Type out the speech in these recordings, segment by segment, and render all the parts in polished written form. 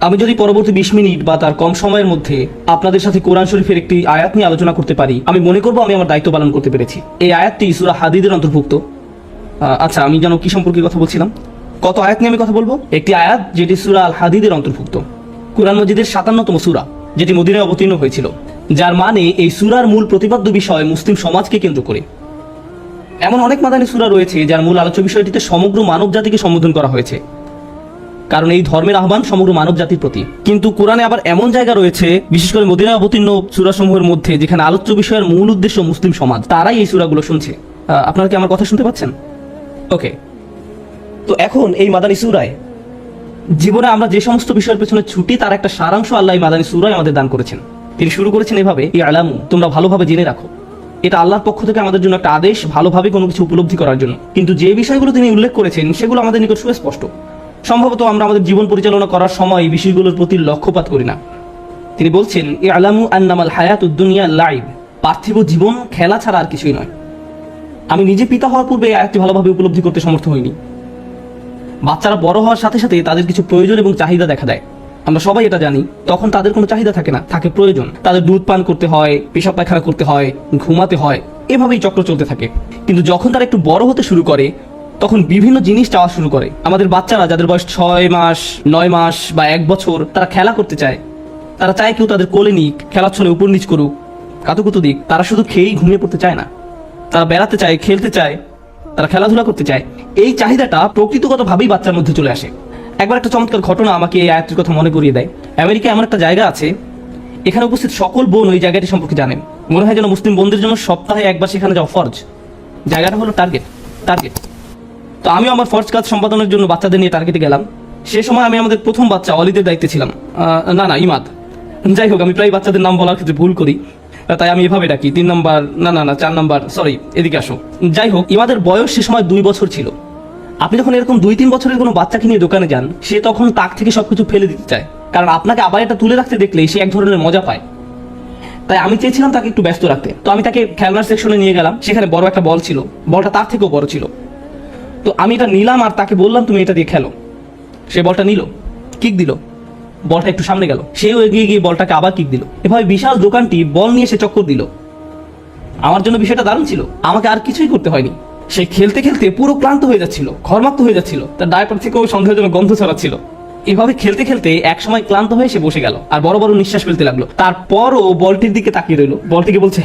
আমি যদি পরবর্তী 20 মিনিট বা তার কম সময়ের মধ্যে আপনাদের সাথে কোরআন শরীফের একটি আয়াত নিয়ে আলোচনা করতে পারি, আমি মনে করব আমি আমার দায়িত্ব পালন করতে পেরেছি। এই আয়াতটি সূরা হাদীদের অন্তর্ভুক্ত। আচ্ছা, আমি যেন কি সম্পর্কে কথা বলছিলাম, কত আয়াত নিয়ে আমি কথা বলবো? একটি আয়াত যেটি সূরা আল হাদীদের অন্তর্ভুক্ত, কুরআন মজিদের 57তম সূরা, যেটি মদিনায় অবতীর্ণ হয়েছিল, যার মানে এই সূরার মূল প্রতিপাদ্য বিষয় মুসলিম সমাজকে কেন্দ্র করে। এমন অনেক মাদানী সূরা রয়েছে যার মূল আলোচ্য বিষয়টিতে সমগ্র মানব জাতিকে সম্বোধন করা হয়েছে, কারণ এই ধর্মের আহ্বান সমগ্র মানব জাতির প্রতি। কিন্তু কোরআনে আবার এমন জায়গা রয়েছে, বিশেষ করে মদিনায় অবতীর্ণ সূরাসমূহের মধ্যে, যেখানে আলোচ্য বিষয়ের মূল উদ্দেশ্য মুসলিম সমাজ, তারাই এই সূরাগুলো শুনছে। আপনারা কি আমার কথা শুনতে পাচ্ছেন? ওকে, তো এখন এই মাদানী সূরায় জীবনে আমরা যে সমস্ত বিষয়ের পেছনে ছুটি, তার একটা সারাংশ আল্লাহ এই মাদানী সূরায় আমাদের দান করেছেন। তিনি শুরু করেছেন এভাবে, ইয়ালামু, তোমরা ভালোভাবে জেনে রাখো। এটা আল্লাহর পক্ষ থেকে আমাদের জন্য একটা আদেশ, ভালোভাবে কোনো কিছু উপলব্ধি করার জন্য। কিন্তু যে বিষয়গুলো তিনি উল্লেখ করেছেন সেগুলো আমাদের নিকট সুস্পষ্ট। সম্ভবত আমরা আমাদের জীবন পরিচালনা করার সময় এই বিষয়গুলোর প্রতি লক্ষ্যপাত করি না। তিনি বলছেন, ইয়ালামু আন্নামাল হায়াতুদ দুনিয়া লাইব, পার্থিব জীবন খেলা ছাড়া আর কিছুই নয়। আমি নিজে পিতা হওয়ার পূর্বে এই আয়াতটি ভালোভাবে উপলব্ধি করতে সমর্থ হইনি। বাচ্চারা বড় হওয়ার সাথে সাথে তাদের কিছু প্রয়োজন এবং চাহিদা দেখা দেয়। আমরা সবাই এটা জানি, তখন তাদের কোনো চাহিদা থাকে না, থাকে প্রয়োজন। তাদের দুধ পান করতে হয়, পেশাব পায়খানা করতে হয়, ঘুমাতে হয়, এভাবেই চক্র চলতে থাকে। কিন্তু যখন তারা একটু বড় হতে শুরু করে, তখন বিভিন্ন জিনিস চাওয়া শুরু করে। আমাদের বাচ্চারা যাদের বয়স 6 মাস, 9 মাস বা 1 বছর, তারা খেলা করতে চায়। তারা চায় কেউ তাদের কোলে নিক, খেলার ছলে উপর নিচ করুক, কাতুকুতু দিক। তারা শুধু খেয়েই ঘুমিয়ে পড়তে চায় না, তারা বেড়াতে চায়, খেলতে চায়, তারা খেলাধুলা করতে চায়। এই চাহিদাটা প্রকৃতিগতভাবেই বাচ্চার মধ্যে চলে আসে। একবার একটা চমৎকার ঘটনা আমাকে এই আয়াতটির কথা মনে করিয়ে দেয়। আমেরিকায় এমন একটা জায়গা আছে, এখানে উপস্থিত সকল বোন ওই জায়গাটি সম্পর্কে জানেন। মনে হয় যেন মুসলিম বোনদের জন্য সপ্তাহে একবার সেখানে যাওয়া ফরজ। জায়গাটা হলো টার্গেট। তো আমিও আমার ফরজ কাজ সম্পাদনের জন্য বাচ্চাদের নিয়ে টার্গেটে গেলাম। সে সময় আমি আমাদের প্রথম বাচ্চা অলিদের দায়িত্বে ছিলাম। না, ইমাদ। যাই হোক, আমি প্রায় বাচ্চাদের নাম বলার ক্ষেত্রে ভুল করি, তাই আমি এভাবে ডাকি। 3 নম্বর, না 4 নম্বর, সরি, এদিকে আসো। যাই হোক, ইমাদের বয়স সে সময় 2 বছর ছিল। আপনি যখন এরকম 2-3 বছরের কোনো বাচ্চাকে নিয়ে দোকানে যান, সে তখন তাক থেকে সবকিছু ফেলে দিতে চায়, কারণ আপনাকে আবার এটা তুলে রাখতে দেখলে সে এক ধরনের মজা পায়। তাই আমি চেয়েছিলাম তাকে একটু ব্যস্ত রাখতে। তো আমি তাকে খেলনার সেকশনে নিয়ে গেলাম। সেখানে বড় একটা বল ছিল, বলটা তার থেকেও বড় ছিল। তো আমি এটা নিলাম আর তাকে বললাম, তুমি এটা দিয়ে খেলো। সে বলটা নিল, কিক দিল, বলটা একটু সামনে গেল, সেও এগিয়ে গিয়ে বলটাকে আবার কিক দিল। এভাবে বিশাল দোকানটি বল নিয়ে সে চক্কর দিল। আমার জন্য বিষয়টা দারুণ ছিল, আমাকে আর কিছুই করতে হয়নি। সে খেলতে খেলতে পুরো ক্লান্ত হয়ে যাচ্ছিল, ঘর্মাক্ত হয়ে যাচ্ছিল, তার ডায়পার থেকেও সন্দেহজনক গন্ধ ছড়াচ্ছিল। এভাবে খেলতে খেলতে এক সময় ক্লান্ত হয়ে সে বসে গেল আর বড় বড় নিঃশ্বাস ফেলতে লাগলো। তারপরও বলটির দিকে তাকিয়ে রইল, বলটিকে বলছে,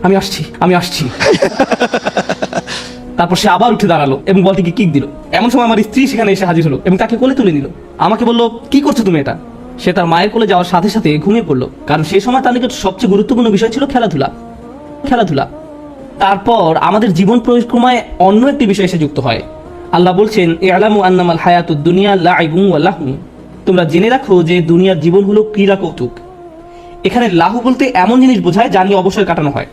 আমি আসছি। তারপর সে আবার উঠে দাঁড়ালো এবং বলটিকে কিক দিল। এমন সময় আমার স্ত্রী সেখানে এসে হাজির হলো এবং তাকে কোলে তুলে নিল। আমাকে বললো, কি করছো তুমি এটা? সে তার মায়ের কোলে যাওয়ার সাথে সাথে ঘুমিয়ে পড়লো, কারণ সেই সময় তার নিকট সবচেয়ে গুরুত্বপূর্ণ বিষয় ছিল খেলাধুলা। তারপর আমাদের জীবন পরিক্রমায় অন্য একটি বিষয় এসে যুক্ত হয়। আল্লাহ বলছেন, ইআলামু আন্নামাল হায়াতুদ দুনিয়া লাইবুন ওয়া লাহু, তোমরা জেনে রাখো যে দুনিয়ার জীবন হলো ক্রীড়া কৌতুক। এখানে লাহু বলতে এমন জিনিস বোঝায় যা নিয়ে অবসর কাটানো হয়।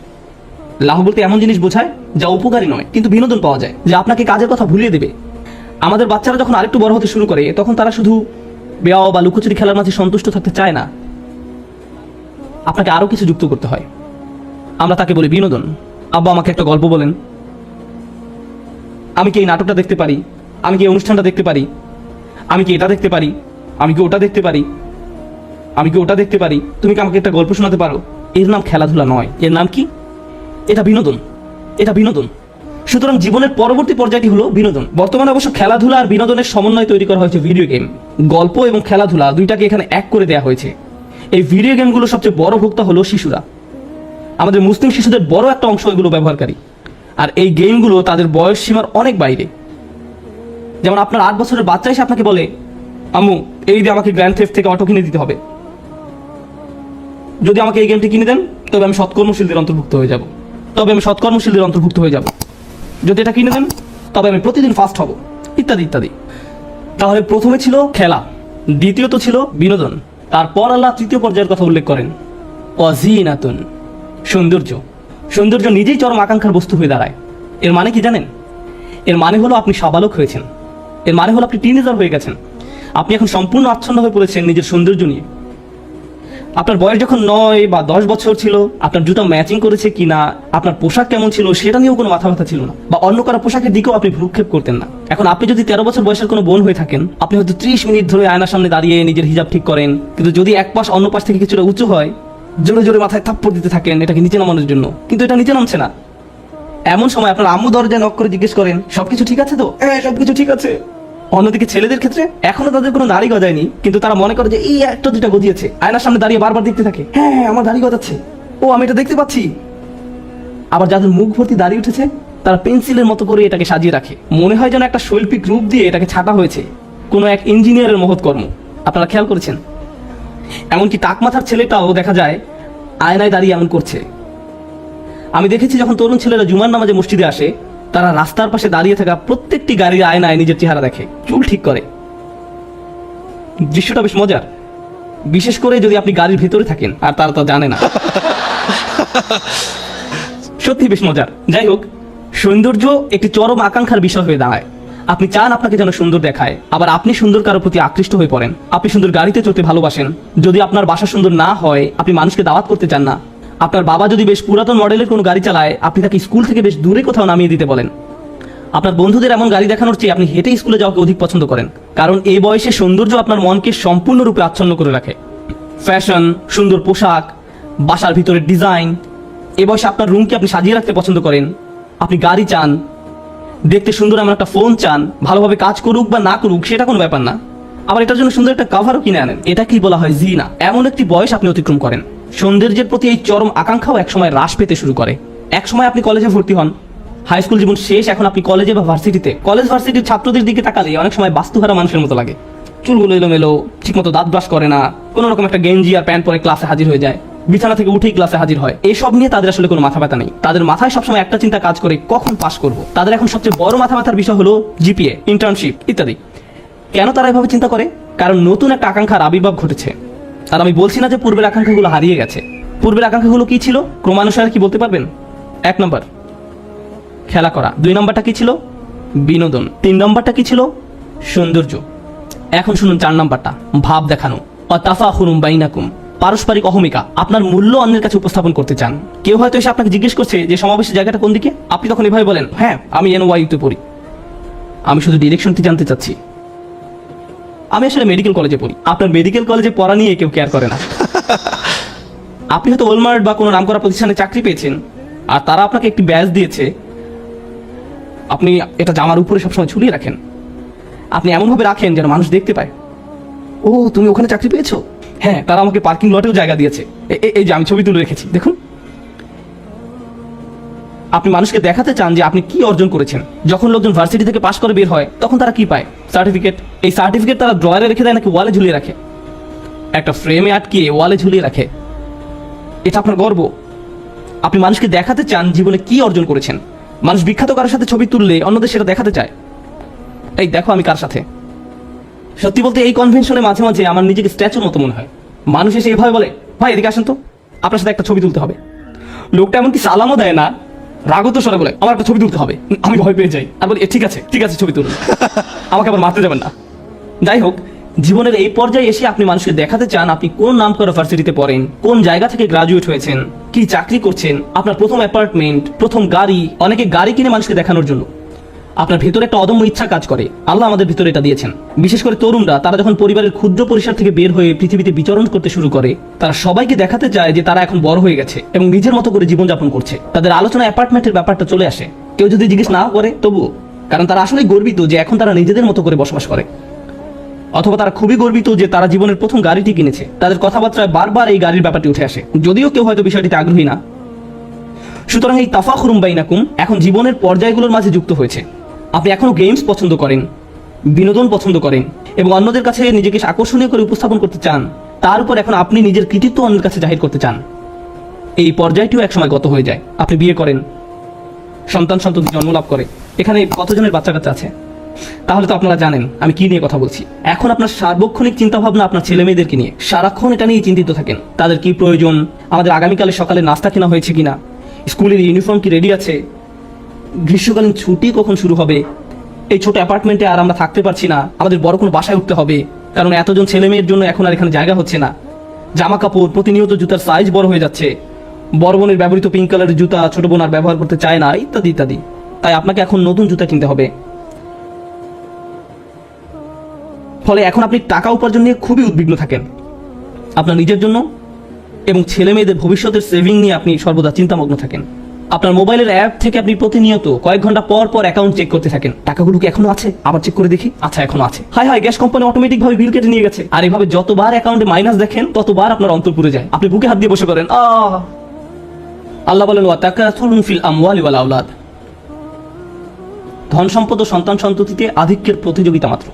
লাহু বলতে এমন জিনিস বোঝায় যা উপকারী নয়, কিন্তু বিনোদন পাওয়া যায়, যা আপনাকে কাজের কথা ভুলিয়ে দেবে। আমাদের বাচ্চারা যখন আরেকটু বড় হতে শুরু করে, তখন তারা শুধু বেয়াও বা লুকোচুরি খেলার মাঝে সন্তুষ্ট থাকতে চায় না, আপনাকে আরো কিছু যুক্ত করতে হয়। আমরা তাকে বলি বিনোদন। আব্বা, আমাকে একটা গল্প বলেন, আমি কি এই নাটকটা দেখতে পারি, আমি কি এই অনুষ্ঠানটা দেখতে পারি, আমি কি এটা দেখতে পারি, আমি কি ওটা দেখতে পারি, তুমি কি আমাকে একটা গল্প শোনাতে পারো? এর নাম খেলাধুলা নয়, এর নাম কি? এটা বিনোদন। সুতরাং জীবনের পরবর্তী পর্যায়টি হলো বিনোদন। বর্তমানে অবশ্য খেলাধুলা আর বিনোদনের সমন্বয় তৈরি করা হয়েছে ভিডিও গেম। গল্প এবং খেলাধুলা দুইটাকে এখানে এক করে দেওয়া হয়েছে। এই ভিডিও গেমগুলো সবচেয়ে বড় ভোক্তা হলো শিশুরা। আমাদের মুসলিম শিশুদের বড় একটা অংশ এগুলো ব্যবহারকারী, আর এই গেমগুলো তাদের বয়স সীমার অনেক বাইরে। যেমন আপনার 8 বছরের বাচ্চা এসে আপনাকে বলে, আম্মু, এই দিয়ে আমাকে গ্র্যান্ড থেফট থেকে অটো কিনে দিতে হবে। যদি আমাকে এই গেমটি কিনে দেন, তবে আমি সৎকর্মশীলদের অন্তর্ভুক্ত হয়ে যাব। যদি এটা কিনে দেন, তবে আমি প্রতিদিন ফাস্ট হব, ইত্যাদি ইত্যাদি। তাহলে প্রথমে ছিল খেলা, দ্বিতীয়ত ছিল বিনোদন, তারপর আল্লাহ তৃতীয় পর্যায়ের কথা উল্লেখ করেন, ওয়াজিনাতুন, সৌন্দর্য নিজেই চরম আকাঙ্ক্ষার বস্তু হয়ে দাঁড়ায়। এর মানে কি জানেন? এর মানে হলো আপনি সাবালক হয়েছেন, এর মানে হলো আপনি টিনেজার হয়ে গেছেন। আপনি এখন সম্পূর্ণ আচ্ছন্ন হয়ে পড়েছেন নিজের সৌন্দর্য নিয়ে। আপনার বয়স যখন 9 বা 10 বছর ছিল, আপনার জুতা ম্যাচিং করেছে কিনা, আপনার পোশাক কেমন ছিল সেটা নিয়েও কোনো মাথা ব্যথা ছিল না, বা অন্য কারো পোশাকের দিকেও আপনি ভ্রুক্ষেপ করতেন না। এখন আপনি যদি 13 বছর বয়সের কোনো বোন হয়ে থাকেন, আপনি হয়তো 30 মিনিট ধরে আয়নার সামনে দাঁড়িয়ে নিজের হিজাব ঠিক করেন, কিন্তু যদি এক পাশ অন্য পাশ থেকে কিছুটা উঁচু হয়, জোরে জোরে মাথায় থাপ্পড় দিতে থাকেন এটাকে নিচে নামানোর জন্য, কিন্তু এটা নিচে নামছে না। এমন সময় আপনার আম্মু দরজায় নক করে জিজ্ঞেস করেন, সবকিছু ঠিক আছে তো? হ্যাঁ, সবকিছু ঠিক আছে। অন্যদিকে ছেলেদের ক্ষেত্রে এখনো তাদের কোনো দাড়ি গজায়নি, কিন্তু তারা মনে করে যে এই একটা দুটা গজিয়েছে, আয়নার সামনে দাঁড়িয়ে বারবার দেখতে থাকে, হ্যাঁ হ্যাঁ আমার দাড়ি গজাচ্ছে, ও আমি এটা দেখতে পাচ্ছি। আবার যাদের মুখ ভর্তি দাড়ি উঠেছে, তারা পেন্সিলের মতো করে এটাকে সাজিয়ে রাখে, মনে হয় যেন একটা শৈল্পিক রূপ দিয়ে এটাকে ছাটা হয়েছে, কোনো এক ইঞ্জিনিয়ারের মহৎ কর্ম। আপনারা খেয়াল করেছেন? এমনকি টাক মাথার ছেলেটাও দেখা যায় আয়নায় দাঁড়িয়ে এমন করছে। আমি দেখেছি যখন তরুণ ছেলেরা জুমার নামাজে মসজিদে আসে, তারা রাস্তার পাশে দাঁড়িয়ে থাকা প্রত্যেকটি গাড়ির আয়নায় নিজের চেহারা দেখে, চুল ঠিক করে। দৃশ্যটা বেশ মজার, বিশেষ করে যদি আপনি গাড়ির ভেতরে থাকেন আর তারা তা জানে না। সত্যি বেশ মজার। যাই হোক, সৌন্দর্য একটি চরম আকাঙ্ক্ষার বিষয় হয়ে দাঁড়ায়। আপনি চান আপনাকে যেন সুন্দর দেখায়, আবার আপনি সুন্দর কারোর প্রতি আকৃষ্ট হয়ে পড়েন। আপনি সুন্দর গাড়িতে চড়তে ভালোবাসেন। যদি আপনার বাসা সুন্দর না হয়, আপনি মানুষকে দাওয়াত করতে চান না। আপনার বাবা যদি বেশ পুরাতন মডেলের কোনো গাড়ি চালায়, আপনি তাকে স্কুল থেকে বেশ দূরে কোথাও নামিয়ে দিতে বলেন। আপনার বন্ধুদের এমন গাড়ি দেখানোর চেয়ে আপনি হেঁটে স্কুলে যাওয়াকে অধিক পছন্দ করেন, কারণ এই বয়সে সৌন্দর্য আপনার মনকে সম্পূর্ণরূপে আচ্ছন্ন করে রাখে। ফ্যাশন, সুন্দর পোশাক, বাসার ভিতরের ডিজাইন, এই বয়সে আপনার রুমকে আপনি সাজিয়ে রাখতে পছন্দ করেন। আপনি গাড়ি চান, দেখতে সুন্দর এমন একটা ফোন চান, ভালোভাবে কাজ করুক বা না করুক সেটা কোনো ব্যাপার না, আবার এটার জন্য সুন্দর একটা কাভারও কিনে আনেন। এটাকেই বলা হয় জিনা। এমন একটি বয়স আপনি অতিক্রম করেন। সৌন্দর্যের প্রতি এই চরম আকাঙ্ক্ষাও একসময় হ্রাস পেতে শুরু করে। একসময় আপনি কলেজে ভর্তি হন, হাই স্কুল জীবন শেষ, এখন আপনি কলেজে বা ভার্সিটিতে। কলেজ ভার্সিটির ছাত্রদের দিকে তাকালে অনেক সময় বাস্তুহারা মানুষের মতো লাগে। চুলগুলো এলোমেলো, ঠিকমতো দাঁত ব্রাশ করে না, কোনো রকম একটা গেঞ্জি আর প্যান্ট পরে ক্লাসে হাজির হয়ে যায়, বিছানা থেকে উঠেই ক্লাসে হাজির হয়। এসব নিয়ে তাদের আসলে কোনো মাথা ব্যথা নেই। তাদের মাথায় সবসময় একটা চিন্তা কাজ করে, কখন পাস করব। তাদের এখন সবচেয়ে বড় মাথা ব্যথার বিষয় হলো জিপিএ, ইন্টার্নশিপ ইত্যাদি। কেন তারা এভাবে চিন্তা করে? কারণ নতুন একটা আকাঙ্ক্ষার আবির্ভাব ঘটেছে। আর আমি বলছি না যে পূর্বের আকাঙ্ক্ষাগুলো হারিয়ে গেছে। পূর্বের আকাঙ্ক্ষাগুলো কি ছিল ক্রমানুসারে কি বলতে পারবেন? 1 নম্বর খেলা করা, 2 নম্বরটা কি ছিল? বিনোদন, 3 নম্বরটা কি ছিল? সৌন্দর্য। এখন শুনুন 4 নম্বরটা, ভাব দেখানো, অতাফাখুরুম বাইনাকুম, পারস্পরিক অহমিকা। আপনার মূল্য অন্যের কাছে উপস্থাপন করতে চান। কেউ হয়তো এসে আপনাকে জিজ্ঞেস করছে যে সমাবেশের জায়গাটা কোন দিকে, আপনি তখন এভাবে বলেন, হ্যাঁ আমি NYU-তে পড়ি, আমি শুধু ডিরেকশনটি জানতে চাচ্ছি, আমি আসলে মেডিকেল কলেজে পড়ি। আপনার মেডিকেল কলেজে পড়া নিয়ে কেউ কেয়ার করে না। আপনি হয়তো ওয়ালমার্ট বা কোনো নামকরা প্রতিষ্ঠানে চাকরি পেয়েছেন, আর তারা আপনাকে একটি ব্যাজ দিয়েছে, আপনি এটা জামার উপরে সবসময় ঝুলিয়ে রাখেন। আপনি এমনভাবে রাখেন যেন মানুষ দেখতে পায়, ও তুমি ওখানে চাকরি পেয়েছো। হ্যাঁ, তারা আমাকে পার্কিং লটেও জায়গা দিয়েছে, এই যে আমি ছবি তুলে রেখেছি দেখুন। আপনি মানুষকে দেখাতে চান যে আপনি কি অর্জন করেছেন। যখন লোকজন ভার্সিটি থেকে পাশ করে বের হয়, তখন তারা কি পায়? সার্টিফিকেট। এই সার্টিফিকেট তারা ড্রয়ারে রেখে দেয় নাকি ওয়ালে ঝুলিয়ে রাখে? একটা ফ্রেমে আটকিয়ে ওয়ালে ঝুলিয়ে রাখে। এটা আপনার গর্ব। আপনি মানুষকে দেখাতে চান জীবনে কি অর্জন করেছেন। মানুষ বিখ্যাত কারোর সাথে ছবি তুললে অন্যদের সেটা দেখাতে চায়, এই দেখো আমি কার সাথে। সত্যি বলতে এই কনভেনশনে মাঝে মাঝে আমার নিজেকে স্ট্যাচুর মতো মনে হয়। মানুষ এসে এভাবে বলে, ভাই এদিকে আসেন তো, আপনার সাথে একটা ছবি তুলতে হবে। লোকটা এমনকি সালামও দেয় না, রাগত স্বরে বলে, আমার একটা ছবি তুলতে হবে। আমি ভয় পেয়ে যাই আর বলি, ঠিক আছে ঠিক আছে ছবি তুলুন, আমাকে আবার মারতে যাবেন না। যাই হোক, জীবনের এই পর্যায়ে এসে আপনি মানুষকে দেখাতে চান আপনি কোন নামকরা ভার্সিটিতে পড়েন, কোন জায়গা থেকে গ্রাজুয়েট হয়েছেন, কি চাকরি করছেন, আপনার প্রথম অ্যাপার্টমেন্ট, প্রথম গাড়ি। অনেকে গাড়ি কিনে মানুষকে দেখানোর জন্য। আপনার ভেতরে একটা অদম্য ইচ্ছা কাজ করে, আল্লাহ আমাদের ভিতরে এটা দিয়েছেন। বিশেষ করে তরুণরা, তারা যখন পরিবারের ক্ষুদ্র পরিসর থেকে বের হয়ে পৃথিবীতে বিচরণ করতে শুরু করে, তারা সবাইকে দেখাতে চায় যে তারা এখন বড় হয়ে গেছে এবং নিজের মতো করে জীবনযাপন করছে। তাদের আলোচনা অ্যাপার্টমেন্টের ব্যাপারটা চলে আসে, কেউ যদি জিজ্ঞেস না করে তবুও, কারণ তারা আসলে গর্বিত যে এখন তারা নিজেদের মতো করে বসবাস করে। অথবা তারা খুবই গর্বিত যে তারা জীবনের প্রথম গাড়িটি কিনেছে। তাদের কথাবার্তায় বারবার এই গাড়ির ব্যাপারটি উঠে আসে, যদিও কেউ হয়তো বিষয়টিতে আগ্রহী না। সুতরাং এই তাফাখুরুম বাইনাকুম এখন জীবনের পর্যায়গুলোর মাঝে যুক্ত হয়েছে। আপনি এখনো গেমস পছন্দ করেন, বিনোদন পছন্দ করেন এবং অন্যদের কাছে নিজেকে আকর্ষণীয় করে উপস্থাপন করতে চান। তার উপর এখন আপনি নিজের কৃতিত্ব অন্যের কাছে জাহির করতে চান। এই পর্যায়টিও একসময় গত হয়ে যায়। আপনি বিয়ে করেন, সন্তান জন্ম লাভ করে। এখানে কতজনের বাচ্চা কাচ্চা আছে? তাহলে তো আপনারা জানেন আমি কি নিয়ে কথা বলছি। এখন আপনার সার্বক্ষণিক চিন্তা ভাবনা আপনার ছেলে মেয়েদেরকে নিয়ে, সারাক্ষণ এটা নিয়ে চিন্তিত থাকেন। তাদের কি প্রয়োজন, আমাদের আগামীকালে সকালে নাস্তা কেনা হয়েছে কিনা, স্কুলের ইউনিফর্ম কি রেডি আছে, গ্রীষ্মকালীন ছুটি কখন শুরু হবে, এই ছোট অ্যাপার্টমেন্টে আর আমরা থাকতে পারছি না, আমাদের বড় কোনো বাসায় উঠতে হবে, কারণ এতজন ছেলে মেয়ের জন্য এখন আর এখানে জায়গা হচ্ছে না। জামা কাপড়, প্রতিনিয়ত জুতার সাইজ বড় হয়ে যাচ্ছে, বড় বোনের ব্যবহৃত পিঙ্ক কালারের জুতা ছোট বোন আর ব্যবহার করতে চায় না, ইত্যাদি ইত্যাদি। তাই আপনাকে এখন নতুন জুতা কিনতে হবে। ফলে এখন আপনি টাকা উপার্জন নিয়ে খুবই উদ্বিগ্ন থাকেন, আপনার নিজের জন্য এবং ছেলে মেয়েদের ভবিষ্যতের সেভিং নিয়ে আপনি সর্বদা চিন্তামগ্ন থাকেন। আপনার মোবাইলের অ্যাপ থেকে আপনি প্রতিনিয়ত কয়েক ঘন্টা পর পর অ্যাকাউন্ট চেক করতে থাকেন, টাকাগুলো কি এখনো আছে, আবার চেক করে দেখি, আচ্ছা এখনো আছে, হায় হায় গ্যাস কোম্পানি অটোমেটিক ভাবে বিল কেটে নিয়ে গেছে। আর এভাবে যতবার অ্যাকাউন্টে মাইনাস দেখেন ততবার আপনার অন্তর পুড়ে যায়, আপনি বুকে হাত দিয়ে বসে করেন আল্লাহ বলেন ওয়া তাকাসুরুন ফিল আমওয়ালি ওয়াল আওলাদ, ধন সম্পদ ও সন্তান সন্ততিতে আধিক্যের প্রতিযোগিতা মাত্র।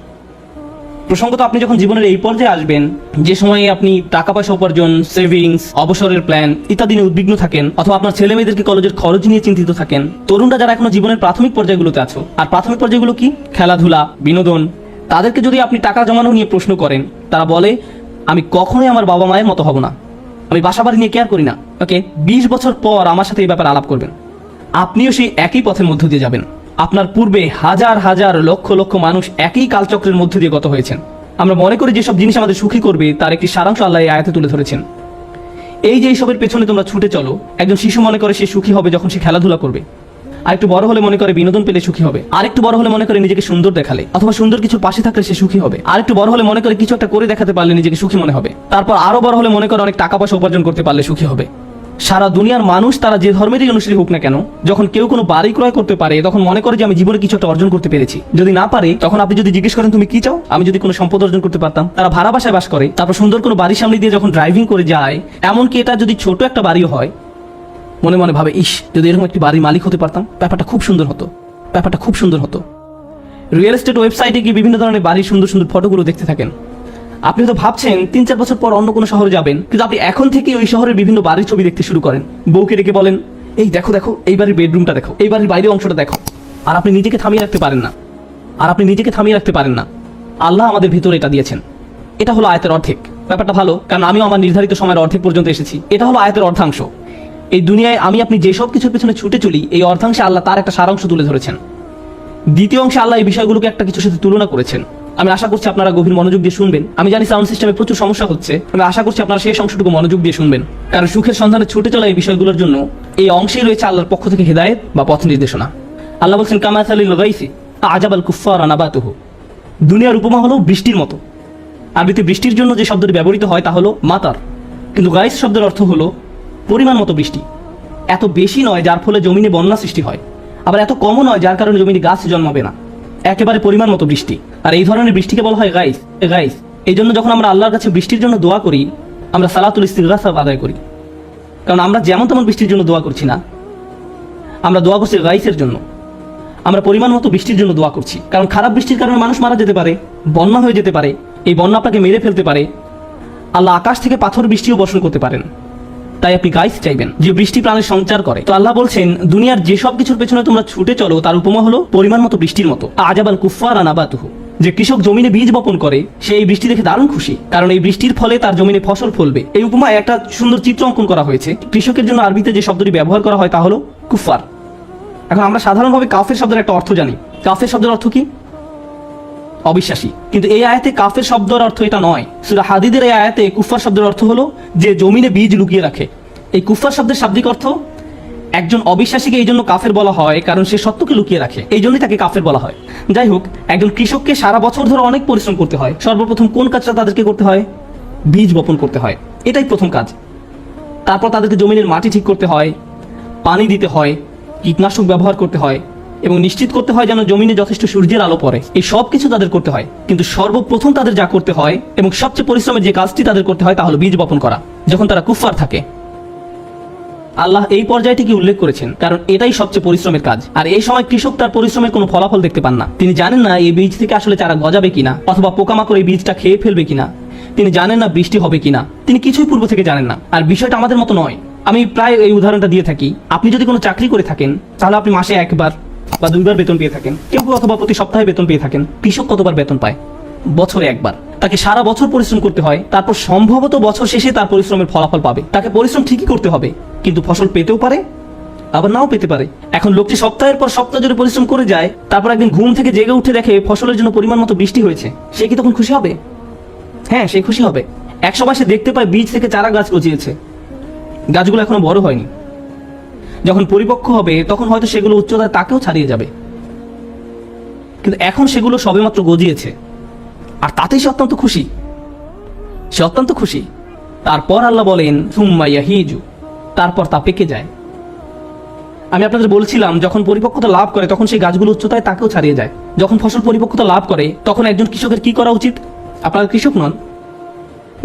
প্রসঙ্গত আপনি যখন জীবনের এই পর্যায়ে আসবেন যে সময়ে আপনি টাকা পয়সা উপার্জন, সেভিংস, অবসরের প্ল্যান ইত্যাদি নিয়ে উদ্বিগ্ন থাকেন, অথবা আপনার ছেলে মেয়েদেরকে কলেজের খরচ নিয়ে চিন্তিত থাকেন, তরুণরা যারা এখনো জীবনের প্রাথমিক পর্যায়গুলোতে আছো, আর প্রাথমিক পর্যায়গুলো কি, খেলাধুলা, বিনোদন, তাদেরকে যদি আপনি টাকা জমানো নিয়ে প্রশ্ন করেন, তারা বলে আমি কখনোই আমার বাবা মায়ের মতো হব না, আমি বাসা বাড়ি নিয়ে কেয়ার করি না। ওকে, 20 বছর পর আমার সাথে এই ব্যাপারে আলাপ করবেন, আপনিও সেই একই পথের মধ্য দিয়ে যাবেন। আপনার পূর্বে হাজার হাজার লক্ষ লক্ষ মানুষ একই কালচক্রের মধ্যে দিয়ে গত হয়েছেন। আমরা মনে করি যেসব জিনিস আমাদের সুখী করবে তার একটি সারাংশ আল্লাহ এই আয়াতে তুলে ধরেছেন। এই যে এইসবের পেছনে তোমরা ছুটে চলো, একজন শিশু মনে করে সে সুখী হবে যখন সে খেলাধুলা করবে, আরেকটু বড় হলে মনে করে বিনোদন পেলে সুখী হবে, আরেকটু বড় হলে মনে করে নিজেকে সুন্দর দেখালে অথবা সুন্দর কিছু পাশে থাকলে সে সুখী হবে, আরেকটু বড় হলে মনে করে কিছু একটা করে দেখাতে পারলে নিজেকে সুখী মনে হবে, তারপর আরো বড় হলে মনে করে অনেক টাকা পয়সা উপার্জন করতে পারলে সুখী হবে। সারা দুনিয়ার মানুষ তারা যে ধর্মেরই অনুসারী হোক না কেন, যখন কেউ কোনো বাড়ি ক্রয় করতে পারে তখন মনে করে যে আমি জীবনে কিছু একটা অর্জন করতে পেরেছি। যদি না পারে তখন আপনি যদি জিজ্ঞেস করেন তুমি কি চাও, আমি যদি কোনো সম্পদ অর্জন করতে পারতাম। তারা ভাড়া বাসায় বাস করে, তারপর সুন্দর কোনো বাড়ির সামনে দিয়ে যখন ড্রাইভিং করে যায়, এমনকি এটা যদি ছোট একটা বাড়িও হয়, মনে মনে ভাবে ইস যদি এরকম একটি বাড়ির মালিক হতে পারতাম, ব্যাপারটা খুব সুন্দর হতো, ব্যাপারটা খুব সুন্দর হতো। রিয়েল এস্টেট ওয়েবসাইটে গিয়ে বিভিন্ন ধরনের বাড়ির সুন্দর সুন্দর ফটোগুলো দেখতে থাকেন। আপনি তো ভাবছেন 3-4 বছর পর অন্য কোনো শহরে যাবেন, কিন্তু আপনি এখন থেকে ওই শহরের বিভিন্ন বাড়ির ছবি দেখতে শুরু করেন। বউকে ডেকে বলেন এই দেখো দেখো এই বাড়ির বেডরুমটা দেখো, এই বাড়ির বাইরের অংশটা দেখো, আর আপনি নিজেকে থামিয়ে রাখতে পারেন না, আল্লাহ আমাদের ভিতরে এটা দিয়েছেন। এটা হলো আয়াতের অর্ধেক। ব্যাপারটা ভালো, কারণ আমিও আমার নির্ধারিত সময়ের অর্ধেক পর্যন্ত এসেছি। এটা হলো আয়াতের অর্ধাংশ। এই দুনিয়ায় আমি আপনি যেসব কিছুর পেছনে ছুটে চলি, এই অর্ধাংশে আল্লাহ তার একটা সারাংশ তুলে ধরেছেন। দ্বিতীয় অংশে আল্লাহ এই বিষয়গুলোকে একটা কিছুর সাথে তুলনা করেছেন। আমি আশা করছি আপনারা গভীর মনোযোগ দিয়ে শুনবেন। আমি জানি সাউন্ড সিস্টেমে প্রচুর সমস্যা হচ্ছে, আমি আশা করছি আপনারা শেষ অংশটুকু মনোযোগ দিয়ে শুনবেন, কারণ সুখের সন্ধানে ছুটে চলা এই বিষয়গুলোর জন্য এই অংশেই রয়েছে আল্লাহর পক্ষ থেকে হিদায়াত বা পথ নির্দেশনা। আল্লাহ বলছেন কামাসালিল গাইসি আজাবাল কুফফারা নাবাতুহু, দুনিয়ার উপমা হলো বৃষ্টির মতো। আরবিতে বৃষ্টির জন্য যে শব্দটি ব্যবহৃত হয় তা হলো মাতার, কিন্তু গাইস শব্দের অর্থ হলো পরিমাণ মতো বৃষ্টি। এত বেশি নয় যার ফলে জমিনে বন্যা সৃষ্টি হয়, আবার এত কমও নয় যার কারণে জমিনে গাছ জন্মাবে না, একেবারে পরিমাণ মতো বৃষ্টি। আর এই ধরনের বৃষ্টিকে বলা হয় গাইস। এই জন্য যখন আমরা আল্লাহর কাছে বৃষ্টির জন্য দোয়া করি, আমরা সালাতুল ইস্তিগফার আদায় করি, কারণ আমরা যেমন তেমন বৃষ্টির জন্য দোয়া করছি না, আমরা দোয়া করছি গাইসের জন্য। আমরা পরিমাণ মতো বৃষ্টির জন্য দোয়া করছি, কারণ খারাপ বৃষ্টির কারণে মানুষ মারা যেতে পারে, বন্যা হয়ে যেতে পারে, এই বন্যা আপনাকে মেরে ফেলতে পারে। আল্লাহ আকাশ থেকে পাথর বৃষ্টিও বর্ষণ করতে পারেন, তাই আপনি গাইস চাইবেন যে বৃষ্টি প্রাণের সঞ্চার করে। তো আল্লাহ বলছেন দুনিয়ার যেসব কিছুর পেছনে তোমরা ছুটে চলো তার উপমা হলো পরিমাণ মতো বৃষ্টির মতো। আজাবাল কুফফারা নাবাতুহু, যে কৃষক জমিনে বীজ বপন করে সে এই বৃষ্টি দেখে দারুণ খুশি, কারণ এই বৃষ্টির ফলে তার জমিনে ফসল ফলবে। এই উপমায় একটা সুন্দর চিত্র অঙ্কন করা হয়েছে। কৃষকের জন্য আরবিতে যে শব্দটি ব্যবহার করা হয় তা হলো কুফফার। এখন আমরা সাধারণভাবে কাফের শব্দের একটা অর্থ জানি। কাফের শব্দের অর্থ কি? অবিশ্বাসী। কিন্তু এই আয়াতে কাফের শব্দের অর্থ এটা নয়। সূরা হাদীদের এই আয়াতে কুফফার শব্দের অর্থ হলো যে জমিনে বীজ লুকিয়ে রাখে। এই কুফফার শব্দের শাব্দিক অর্থ একজন অবিশ্বাসীকে এই জন্য কাফের বলা হয় কারণ সে সত্যকে লুকিয়ে রাখে, এই জন্যই তাকে কাফের বলা হয়। যাই হোক, একজন কৃষককে সারা বছর ধরে অনেক পরিশ্রম করতে হয়। সর্বপ্রথম কোন কাজটা তাদেরকে করতে হয়? বীজ বপন করতে হয়, এটাই প্রথম কাজ। তারপর তাদেরকে জমিনের মাটি ঠিক করতে হয়, পানি দিতে হয়, কীটনাশক ব্যবহার করতে হয় এবং নিশ্চিত করতে হয় যেন জমিনে যথেষ্ট সূর্যের আলো পড়ে। এই সব কিছু তাদের করতে হয়, কিন্তু সর্বপ্রথম তাদের যা করতে হয় এবং সবচেয়ে পরিশ্রমের যে কাজটি তাদের করতে হয় তা হলো বীজ বপন করা, যখন তারা কুফফার থাকে। আল্লাহ এই পর্যায়টিকে উল্লেখ করেছেন কারণ এটাই সবচেয়ে পরিশ্রমের কাজ। আর এই সময় কৃষক তার পরিশ্রমের কোনো ফলাফল দেখতে পান না। তিনি জানেন না এই বীজ থেকে আসলে চারা গজাবে কিনা, অথবা পোকামাকড় এই বীজটা খেয়ে ফেলবে কিনা। তিনি জানেন না বৃষ্টি হবে কিনা, তিনি কিছুই পূর্ব থেকে জানেন না। আর বিষয়টা আমাদের মতো নয়। আমি প্রায় এই উদাহরণটা দিয়ে থাকি। আপনি যদি কোনো চাকরি করে থাকেন তাহলে আপনি মাসে একবার বা দুইবার বেতন পেয়ে থাকেন, কেউ অথবা প্রতি সপ্তাহে বেতন পেয়ে থাকেন। কৃষক কতবার বেতন পায়? বছরে একবার। তাকে সারা বছর পরিশ্রম করতে হয়, তারপর সম্ভবত বছর শেষে তার পরিশ্রমের ফলাফল পাবে। তাকে পরিশ্রম ঠিকই করতে হবে, কিন্তু ফসল পেতেও পারে আবার নাও পেতে পারে। এখন লোকটি সপ্তাহের পর সপ্তাহ জুড়ে পরিশ্রম করে যায়, তারপর একদিন ঘুম থেকে জেগে উঠে দেখে ফসলের জন্য পরিমাণ মতো বৃষ্টি হয়েছে। সে কি তখন খুশি হবে? হ্যাঁ, সে খুশি হবে। এক সময় সে দেখতে পায় বীজ থেকে চারা গাছ গজিয়েছে, গাছগুলো এখনো বড় হয়নি। যখন পরিপক্ক হবে তখন হয়তো সেগুলো উচ্চতায় তাকেও ছাড়িয়ে যাবে, কিন্তু এখন সেগুলো সবেমাত্র গজিয়েছে, আর তাতেই সে অত্যন্ত খুশি, সে অত্যন্ত খুশি। তারপর আল্লাহ বলেন সুম্মা ইয়াহিজু, তারপর তা পেকে যায়। আমি আপনাদের বলছিলাম যখন পরিপক্কতা লাভ করে তখন সেই গাছগুলো উচ্চতায় তাকেও ছাড়িয়ে যায়। যখন ফসল পরিপক্কতা লাভ করে তখন একজন কৃষকের কি করা উচিত? আপনারা কৃষক নন,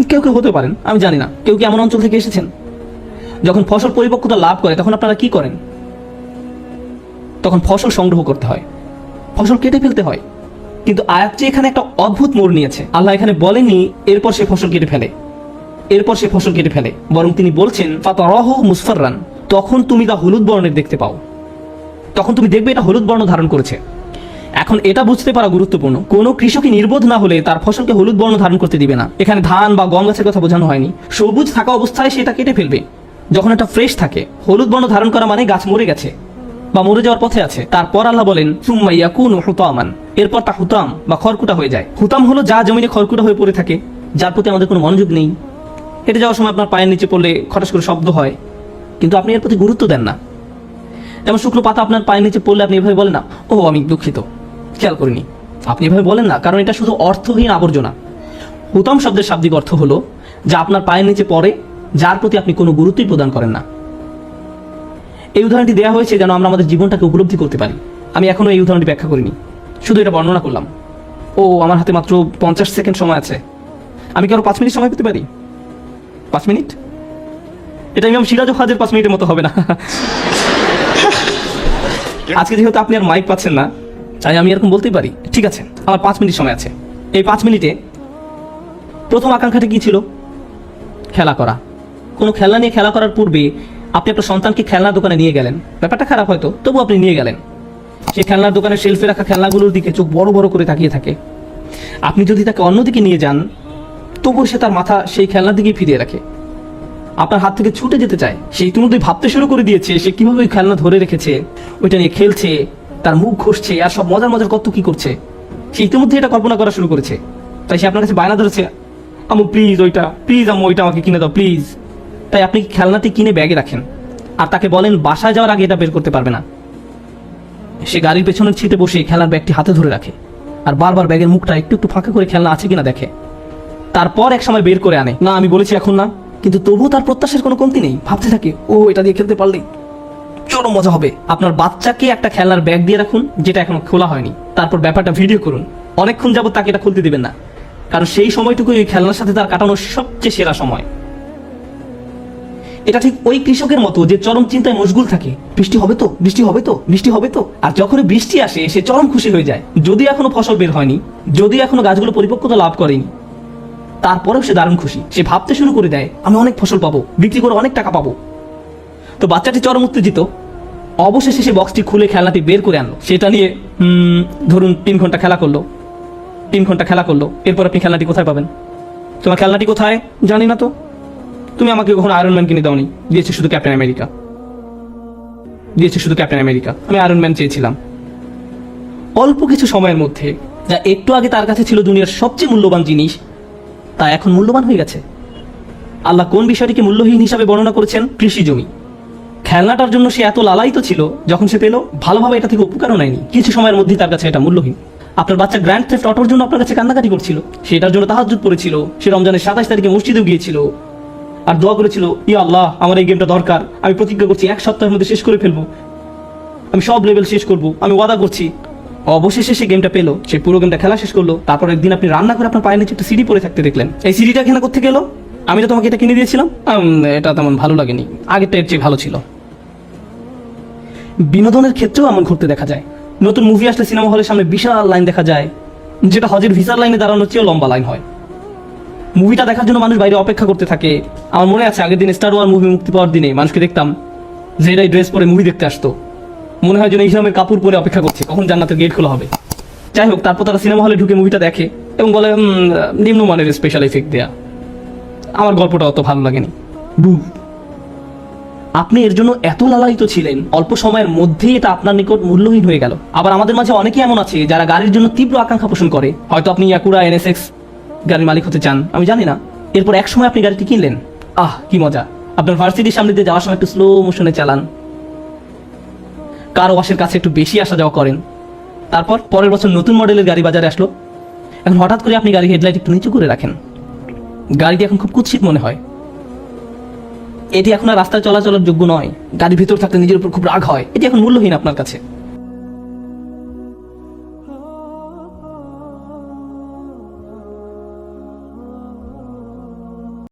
কেউ কেউ হতে পারেন, আমি জানি না, কেউ কি এমন অঞ্চল থেকে এসেছেন? যখন ফসল পরিপক্কতা লাভ করে তখন আপনারা কি করেন? তখন ফসল সংগ্রহ করতে হয়, ফসল কেটে ফেলতে হয়। কিন্তু আয়াতটি এখানে একটা অদ্ভুত মোড় নিয়েছে। আল্লাহ এখানে বলেনি এরপর সে ফসল কেটে ফেলে, এরপর সে ফসল কেটে ফেলে, বরং তিনি বলছেন ফাতারাহু মুসফাররান, তখন তুমি তা হলুদ বর্ণের দেখতে পাও, তখন তুমি দেখবে এটা হলুদ বর্ণ ধারণ করেছে। এখন এটা বুঝতে পারা গুরুত্বপূর্ণ, কোনো কৃষকই নির্বোধ না হলে তার ফসলকে হলুদ বর্ণ ধারণ করতে দিবে না। এখানে ধান বা গম গাছের কথা বোঝানো হয়নি। সবুজ থাকা অবস্থায় সেটা কেটে ফেলবে। যখন এটা ফ্রেশ থাকে, হলুদ বর্ণ ধারণ করা মানে গাছ মরে গেছে বা মরে যাওয়ার পথে আছে। তারপর আল্লাহ বলেন সুম্মা ইয়াকুনু হুতামান, এরপর তা হুতাম বা খড়কুটা হয়ে যায়। হুতাম হলো যা জমিনে খড়কুটা হয়ে পড়ে থাকে, যার প্রতি আমাদের কোনো মনোযোগ নেই। হেঁটে যাওয়ার সময় আপনার পায়ের নিচে পড়লে খটাস করে শব্দ হয়, কিন্তু আপনি এর প্রতি গুরুত্ব দেন না। যেমন শুকনো পাতা আপনার পায়ের নিচে পড়লে আপনি এভাবে বলেন না, ও আমি দুঃখিত, খেয়াল করিনি। আপনি এভাবে বলেন না, কারণ এটা শুধু অর্থহীন আবর্জনা। হুতাম শব্দের শাব্দিক অর্থ হলো যা আপনার পায়ের নিচে পড়ে, যার প্রতি আপনি কোনো গুরুত্বই প্রদান করেন না। এই উদাহরণটি দেওয়া হয়েছে যেন আমরা আমাদের জীবনটাকে উপলব্ধি করতে পারি। আমি এখনো এই উদাহরণটি ব্যাখ্যা করিনি, শুধু এটা বর্ণনা করলাম। ও আমার হাতে মাত্র 50 সেকেন্ড সময় আছে, আমি কি আরো 5 মিনিট সময় পেতে পারি? 5 মিনিট? এটা ইমাম সিরাজুল হকের 5 মিনিটের মতো হবে না। আজকে যেহেতু আপনি আর মাইক পাচ্ছেন না, তাই আমি এরকম বলতেই পারি, ঠিক আছে আমার 5 মিনিট সময় আছে। এই 5 মিনিটে প্রথম আকাঙ্ক্ষাটা কি ছিল? খেলা করা। কোনো খেলনা নিয়ে খেলা করার পূর্বে আপনি আপনার সন্তানকে খেলনার দোকানে নিয়ে গেলেন, ব্যাপারটা খারাপ হয়তো, তবু আপনি নিয়ে গেলেন। সেই খেলনার দোকানের শেলফে রাখা খেলনাগুলোর দিকে চোখ বড় বড় করে তাকিয়ে থাকে। আপনি যদি তাকে অন্যদিকে নিয়ে যান, তবুও সে তার মাথা সেই খেলনার দিকে ফিরিয়ে রাখে, আপনার হাত থেকে ছুটে যেতে চায়। সে ইতিমধ্যে ভাবতে শুরু করে দিয়েছে সে কিভাবে ওই খেলনা ধরে রেখেছে, ওইটা নিয়ে খেলছে, তার মুখ ঘষছে, আর সব মজার মজার কত কি করছে। সে ইতিমধ্যে এটা কল্পনা করা শুরু করেছে। তাই সে আপনার কাছে বায়না ধরেছে, আম্মু প্লিজ ওইটা, প্লিজ আম্মু ওইটা আমাকে কিনে দাও প্লিজ। তাই আপনি খেলনাটি কিনে ব্যাগে রাখেন, আর তাকে বলেন বাসায় যাওয়ার আগে এটা বের করতে পারবে না। সে গাড়ির পেছনের সিটে বসে খেলনার ব্যাগটি হাতে ধরে রাখে, আর বারবার ব্যাগের মুখটা একটু একটু ফাঁকা করে খেলনা আছে কিনা দেখে। তারপর এক সময় বের করে আনে, না আমি বলেছি এখন না, কিন্তু তবুও তার প্রত্যাশার কোনো কমতি নেই। ভাবতে থাকে ও এটা দিয়ে খেলতে পারলেই চরম মজা হবে। আপনার বাচ্চাকে একটা খেলনার ব্যাগ দিয়ে রাখুন যেটা এখনো খোলা হয়নি, তারপর ব্যাপারটা ভিডিও করুন। অনেকক্ষণ যাবত তাকে এটা খুলতে দিবেন না, কারণ সেই সময়টুকু ওই খেলনার সাথে তার কাটানোর সবচেয়ে সেরা সময়। এটা ঠিক ওই কৃষকের মতো যে চরম চিন্তায় মশগুল থাকে, বৃষ্টি হবে তো, বৃষ্টি হবে তো, বৃষ্টি হবে তো। আর যখন বৃষ্টি আসে সে চরম খুশি হয়ে যায়। যদি এখনো ফসল বের হয়নি, যদি এখনো গাছগুলো পরিপক্কতা লাভ করেনি, তারপরেও সে দারুণ খুশি। সে ভাবতে শুরু করে দেয় আমি অনেক ফসল পাবো, বিক্রি করে অনেক টাকা পাবো। তো বাচ্চাটি চরম উত্তেজিত। অবশেষে সে বক্সটি খুলে খেলনাটি বের করে আনলো। সেটা নিয়ে ধরুন 3 ঘন্টা খেলা করলো, 3 ঘন্টা খেলা করলো। এরপর আপনি খেলনাটি কোথায় পাবেন? তোমার খেলনাটি কোথায় জানি না তো। তুমি আমাকে কখনো আয়রন ম্যান কিনে দাওনি, দিয়েছে শুধু ক্যাপ্টেন আমেরিকা, দিয়েছে শুধু ক্যাপ্টেন আমেরিকা। আমি আয়রন ম্যান চেয়েছিলাম। অল্প কিছু সময়ের মধ্যে যা একটু আগে তার কাছে ছিল দুনিয়ার সবচেয়ে মূল্যবান জিনিস, তা এখন মূল্যবান হয়ে গেছে। আল্লাহ কোন বিষয়টিকে মূল্যহীন হিসাবে বর্ণনা করেছেন? কৃষি জমি। খেলনাটার জন্য সে এত লালায়িত ছিল, যখন সে পেল ভালোভাবে এটা থেকে উপকারও নেয়নি। কিছু সময়ের মধ্যেই তার কাছে এটা মূল্যহীন। আপনার বাচ্চা গ্র্যান্ড থেফট অটোর জন্য আপনার কাছে কান্নাকাটি করছিল, সেটার জন্য তাহাজ্জুদ পড়েছিল, সে রমজানের 27 তারিখে মসজিদেও গিয়েছিল আর দোয়া করেছিল, ইয়া আল্লাহ আমার এই গেমটা দরকার, আমি প্রতিজ্ঞা করছি 1 সপ্তাহের মধ্যে শেষ করে ফেলবো, আমি সব লেভেল শেষ করবো, আমি ওয়াদা করছি। অবশেষে সে গেমটা পেলো, সে পুরো গেমটা খেলা শেষ করলো। তারপর একদিন আপনি রান্না করে আপনার পায়ের নিচে একটা সিডি পরে থাকতে দেখলেন। এই সিডিটা এখানে কোথেকে গেল? আমি তো তোমাকে এটা কিনে দিয়েছিলাম। এটা তেমন ভালো লাগেনি, আগেরটা এর চেয়ে ভালো ছিল। বিনোদনের ক্ষেত্রেও এমন ঘটতে দেখা যায়। নতুন মুভি আসলে সিনেমা হলের সামনে বিশাল লাইন দেখা যায়, যেটা হজের ভিসার লাইনে দাঁড়ানোর চেয়েও লম্বা লাইন হয়। মুভিটা দেখার জন্য মানুষ বাইরে অপেক্ষা করতে থাকে। আমার মনে আছে আগের দিন স্টার ওয়ার মুভি মুক্তি পাওয়ার দিনে মানুষকে দেখতাম যে এরাই ড্রেস পরে মুভি দেখতে আসতো, মনে হয় যেন ইসলামের কাপড় পরে অপেক্ষা করছে কখন জান্নাতের গেট খোলা হবে। যাই হোক, তারপর তারা সিনেমা হলে ঢুকে মুভিটা দেখে এবং বলে নিম্নমানের স্পেশাল এফেক্ট দেয়া, আমার গল্পটা অত ভালো লাগেনি। আপনি এর জন্য এত লালায়িত ছিলেন, অল্প সময়ের মধ্যেই এটা আপনার নিকট মূল্যহীন হয়ে গেল। আবার আমাদের মাঝে অনেকেই এমন আছে যারা গাড়ির জন্য তীব্র আকাঙ্ক্ষা পোষণ করে। হয়তো আপনি ইয়াকুরা NSX গাড়ির মালিক হতে চান, আমি জানি না, এরপর এক সময় আপনি গাড়িটি কিনলেন। কি মজা! আপনার ভার্সিটির সামনে দিয়ে যাওয়ার সময় একটু স্লো মোশনে চালান, কার ওয়াশের কাছে একটু বেশি আসা যাওয়া করেন। তারপর পরের বছর নতুন মডেলের গাড়ি বাজারে আসলো। এখন হঠাৎ করে আপনি গাড়ির হেডলাইট একটু নিচু করে রাখেন। গাড়িটি এখন খুব কুৎসিত মনে হয়। এটি এখন আর রাস্তায় চলাচলের যোগ্য নয়। গাড়ির ভিতর থাকলে নিজের উপর খুব রাগ হয়। এটি এখন মূল্যহীন আপনার কাছে।